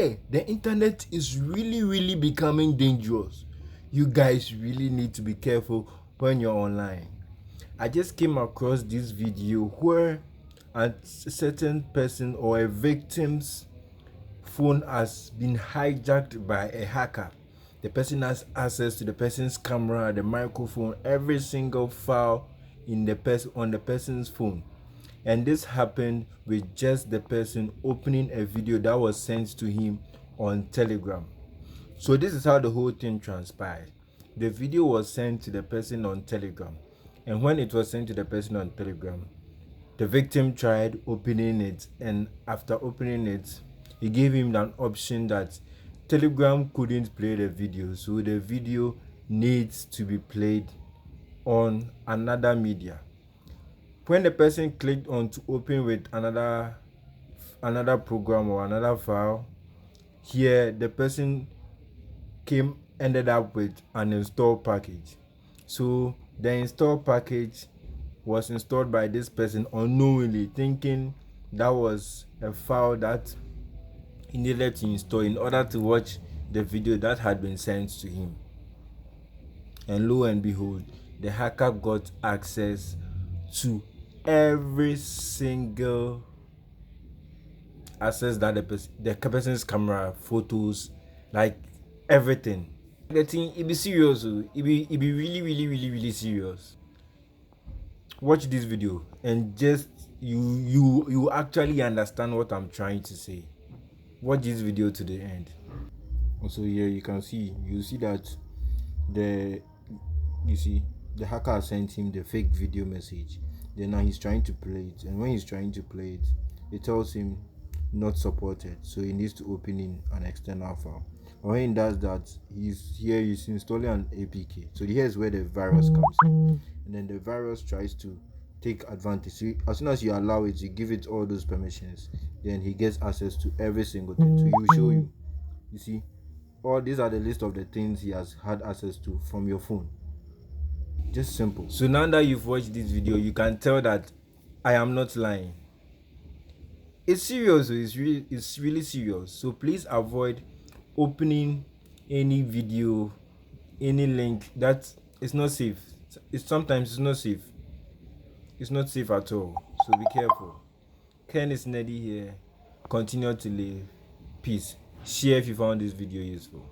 Hey, the internet is really becoming dangerous. You guys really need to be careful when you're online. I just came across this video where a certain person or a victim's phone has been hijacked by a hacker. The person has access to the person's camera, the microphone, every single file in the on the person's phone. And this happened with just the person opening a video that was sent to him on Telegram. So this is how the whole thing transpired. The video was sent to the person on Telegram, and when it was sent to the person on Telegram, the victim tried opening it, and after opening it, he gave him an option that Telegram couldn't play the video, so the video needs to be played on another media. When the person clicked on to open with another program or another file, here the person ended up with an install package. So the install package was installed by this person unknowingly, thinking that was a file that he needed to install in order to watch the video that had been sent to him. And lo and behold, the hacker got access to every single access that the person's camera, photos, like everything. It be serious. It be really serious. Watch this video and just you actually understand what I'm trying to say. Watch this video to the end. Also here you see that the hacker sent him the fake video message. Then now he's trying to play it, and when he's trying to play it, it tells him not supported, so he needs to open in an external file. And when he does that, he's installing an APK. So here's where the virus comes in, and then the virus tries to take advantage. So as soon as you allow it, you give it all those permissions, then he gets access to every single thing. So he will show you. You see, all these are the list of the things he has had access to from your phone. Just simple. So now that you've watched this video, you can tell that I am not lying. It's serious. It's really serious. So please avoid opening any video, any link that is not safe. Sometimes it's not safe. It's not safe at all. So be careful. Ken is Neddy here. Continue to live. Peace. Share if you found this video useful.